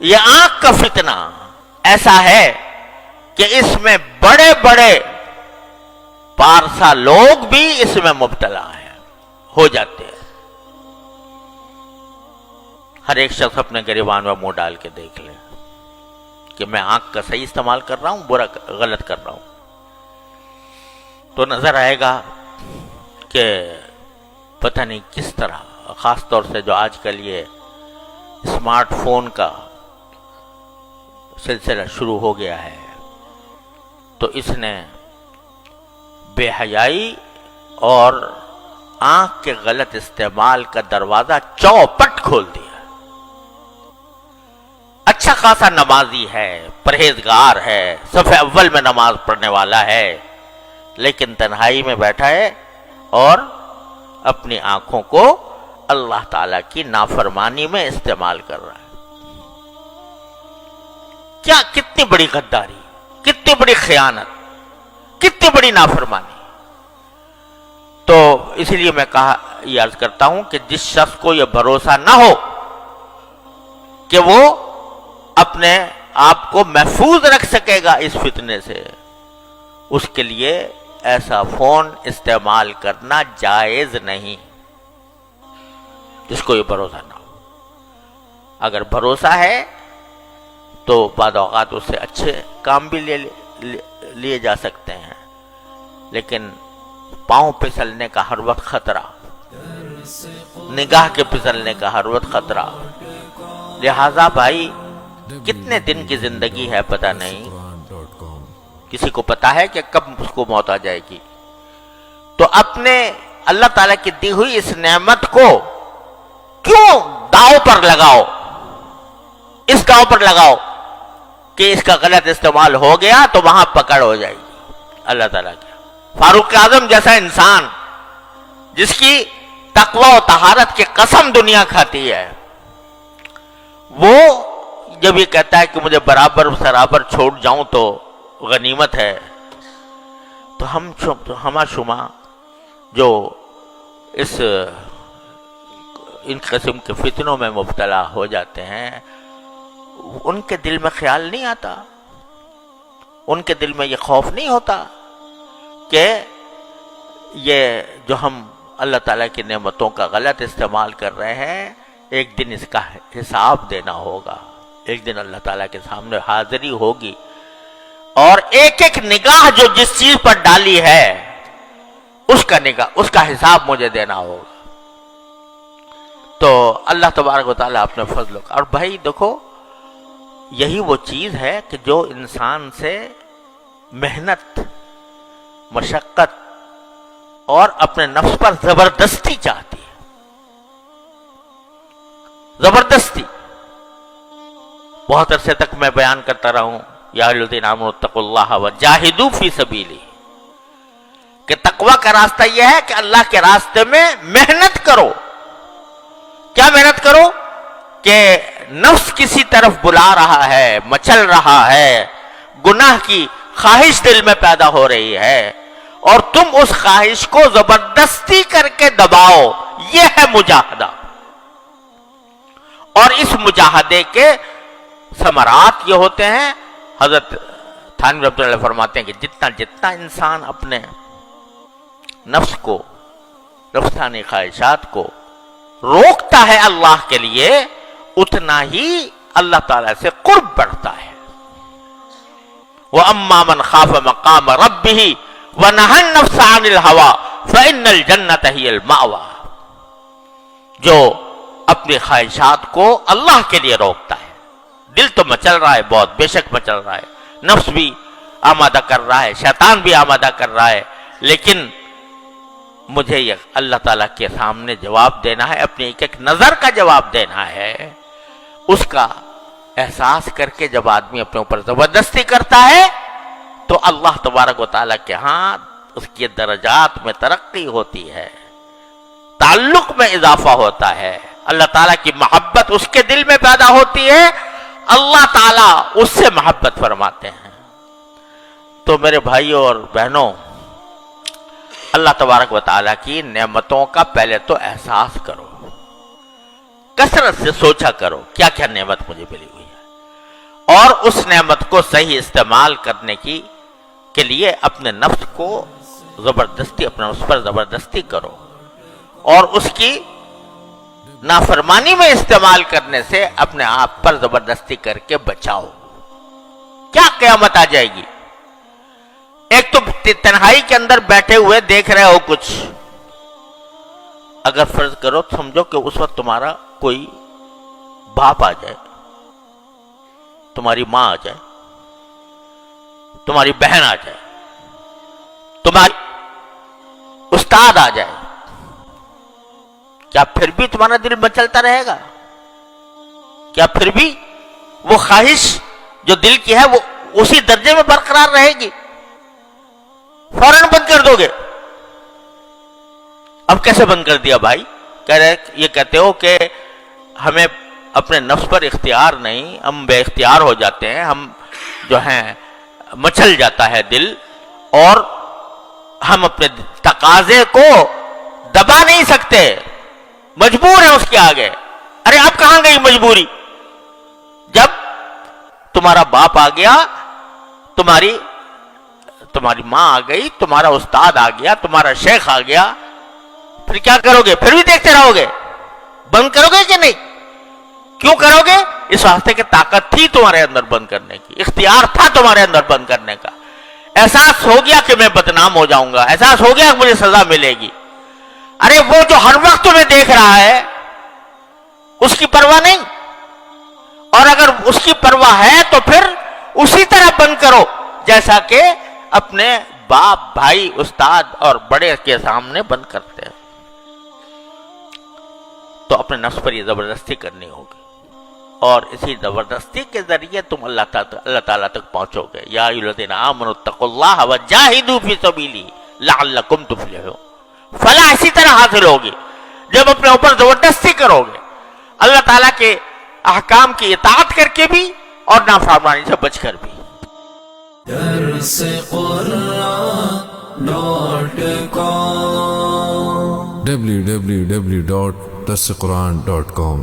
یہ آنکھ کا فتنہ ایسا ہے کہ اس میں بڑے بڑے پارسا لوگ بھی اس میں مبتلا ہیں، ہو جاتے ہیں۔ ہر ایک شخص اپنے گریبان میں منہ ڈال کے دیکھ لے کہ میں آنکھ کا صحیح استعمال کر رہا ہوں، برا غلط کر رہا ہوں، تو نظر آئے گا کہ پتہ نہیں کس طرح، خاص طور سے جو آج کل یہ اسمارٹ فون کا سلسلہ شروع ہو گیا ہے، تو اس نے بے حیائی اور آنکھ کے غلط استعمال کا دروازہ چوپٹ کھول دیا۔ اچھا خاصا نمازی ہے، پرہیزگار ہے، صف اول میں نماز پڑھنے والا ہے، لیکن تنہائی میں بیٹھا ہے اور اپنی آنکھوں کو اللہ تعالیٰ کی نافرمانی میں استعمال کر رہا ہے۔ کیا کتنی بڑی غداری، کتنی بڑی خیانت، کتنی بڑی نافرمانی۔ تو اس لیے میں یہ عرض کرتا ہوں کہ جس شخص کو یہ بھروسہ نہ ہو کہ وہ اپنے آپ کو محفوظ رکھ سکے گا اس فتنے سے، اس کے لیے ایسا فون استعمال کرنا جائز نہیں، جس کو یہ بھروسہ نہ ہو۔ اگر بھروسہ ہے تو بعض اوقات اس سے اچھے کام بھی لیے جا سکتے ہیں، لیکن پاؤں پھسلنے کا ہر وقت خطرہ، نگاہ کے پھسلنے کا ہر وقت خطرہ۔ لہذا بھائی کتنے دن کی زندگی ہے پتہ نہیں، کسی کو پتا ہے کہ کب اس کو موت آ جائے گی، تو اپنے اللہ تعالیٰ کی دی ہوئی اس نعمت کو کیوں داؤ پر لگاؤ، اس داؤ پر لگاؤ کہ اس کا غلط استعمال ہو گیا تو وہاں پکڑ ہو جائے گی اللہ تعالیٰ کی۔ فاروق اعظم جیسا انسان جس کی تقوی و طہارت کی قسم دنیا کھاتی ہے، وہ جب یہ کہتا ہے کہ مجھے برابر سرابر چھوڑ جاؤں تو غنیمت ہے، تو ہما شما جو ان قسم کے فتنوں میں مبتلا ہو جاتے ہیں، ان کے دل میں خیال نہیں آتا، ان کے دل میں یہ خوف نہیں ہوتا کہ یہ جو ہم اللہ تعالیٰ کی نعمتوں کا غلط استعمال کر رہے ہیں، ایک دن اس کا حساب دینا ہوگا، ایک دن اللہ تعالیٰ کے سامنے حاضری ہوگی، اور ایک ایک نگاہ جو جس چیز پر ڈالی ہے اس کا حساب مجھے دینا ہوگا۔ تو اللہ تبارک و تعالیٰ اپنے فضل اور بھائی دیکھو، یہی وہ چیز ہے کہ جو انسان سے محنت، مشقت اور اپنے نفس پر زبردستی چاہتی ہے، زبردستی۔ بہت عرصے تک میں بیان کرتا رہا ہوں، یا ایھا الذین آمنوا اتقوا اللہ وجاہدوا فی سبیلہ، کہ تقوی کا راستہ یہ ہے کہ اللہ کے راستے میں محنت کرو۔ کیا محنت کرو؟ کہ نفس کسی طرف بلا رہا ہے، مچل رہا ہے، گناہ کی خواہش دل میں پیدا ہو رہی ہے، اور تم اس خواہش کو زبردستی کر کے دباؤ، یہ ہے مجاہدہ۔ اور اس مجاہدے کے ثمرات یہ ہوتے ہیں، حضرت تھانوی رحمۃ اللہ فرماتے ہیں کہ جتنا انسان اپنے نفس کو، نفسانی خواہشات کو روکتا ہے اللہ کے لیے، اتنا ہی اللہ تعالیٰ سے قرب بڑھتا ہے۔ وَأَمَّا مَنْ خَافَ مَقَامَ رَبِّهِ وَنَهَى النَّفْسَ عَنِ الْهَوَىٰ فَإِنَّ الْجَنَّةَ هِيَ الْمَأْوَىٰ، جو اپنی خواہشات کو اللہ کے لیے روکتا ہے، دل تو مچل رہا ہے، بہت بے شک مچل رہا ہے، نفس بھی آمادہ کر رہا ہے، شیطان بھی آمادہ کر رہا ہے، لیکن مجھے یہ اللہ تعالیٰ کے سامنے جواب دینا ہے، اپنی ایک ایک نظر کا جواب دینا ہے۔ اس کا احساس کر کے جب آدمی اپنے اوپر زبردستی کرتا ہے تو اللہ تبارک و تعالیٰ کے ہاں اس کے درجات میں ترقی ہوتی ہے، تعلق میں اضافہ ہوتا ہے، اللہ تعالیٰ کی محبت اس کے دل میں پیدا ہوتی ہے، اللہ تعالیٰ اس سے محبت فرماتے ہیں۔ تو میرے بھائیوں اور بہنوں، اللہ تبارک و تعالیٰ کی نعمتوں کا پہلے تو احساس کرو، کثرت سے سوچا کرو کیا کیا نعمت مجھے ملی ہوئی ہے۔ اور اس نعمت کو صحیح استعمال کرنے کے لیے اپنے نفس کو زبردستی، اپنے اس پر زبردستی کرو، اور اس کی نافرمانی میں استعمال کرنے سے اپنے آپ پر زبردستی کر کے بچاؤ۔ کیا قیامت آ جائے گی؟ ایک تو تنہائی کے اندر بیٹھے ہوئے دیکھ رہے ہو کچھ، اگر فرض کرو سمجھو کہ اس وقت تمہارا کوئی باپ آ جائے، تمہاری ماں آ جائے، تمہاری بہن آ جائے، تمہاری استاد آ جائے، کیا پھر بھی تمہارا دل مچلتا رہے گا؟ کیا پھر بھی وہ خواہش جو دل کی ہے وہ اسی درجے میں برقرار رہے گی؟ فوراً بند کر دو گے۔ اب کیسے بند کر دیا بھائی؟ یہ کہتے ہو کہ ہمیں اپنے نفس پر اختیار نہیں، ہم بے اختیار ہو جاتے ہیں، ہم جو ہیں مچل جاتا ہے دل، اور ہم اپنے تقاضے کو دبا نہیں سکتے، مجبور ہے اس کے آگے۔ ارے اب کہاں گئی مجبوری؟ جب تمہارا باپ آ گیا، تمہاری ماں آ گئی، تمہارا استاد آ گیا، تمہارا شیخ آ گیا، پھر کیا کرو گے؟ پھر بھی دیکھتے رہو گے؟ بند کرو گے کہ نہیں؟ کیوں کرو گے؟ اس واسطے کہ طاقت تھی تمہارے اندر بند کرنے کی، اختیار تھا تمہارے اندر بند کرنے کا، احساس ہو گیا کہ میں بدنام ہو جاؤں گا، احساس ہو گیا کہ مجھے سزا ملے گی۔ ارے وہ جو ہر وقت تمہیں دیکھ رہا ہے اس کی پرواہ نہیں، اور اگر اس کی پرواہ ہے تو پھر اسی طرح بند کرو جیسا کہ اپنے باپ، بھائی، استاد اور بڑے کے سامنے بند کرتے ہیں۔ تو اپنے نفس پر یہ زبردستی کرنی ہوگی، اور اسی زبردستی کے ذریعے تم اللہ تعالیٰ تک پہنچو گے۔ یا ایھا الذین آمنوا اتقوا اللہ وجاہدوا فی سبیلہ لعلکم تفلحون۔ فلاح اسی طرح حاصل ہوگی جب اپنے اوپر زبردستی کرو گے، اللہ تعالیٰ کے احکام کی اطاعت کر کے بھی اور نافرمانی سے بچ کر بھی۔ درس قرآن www.درسقرآن.com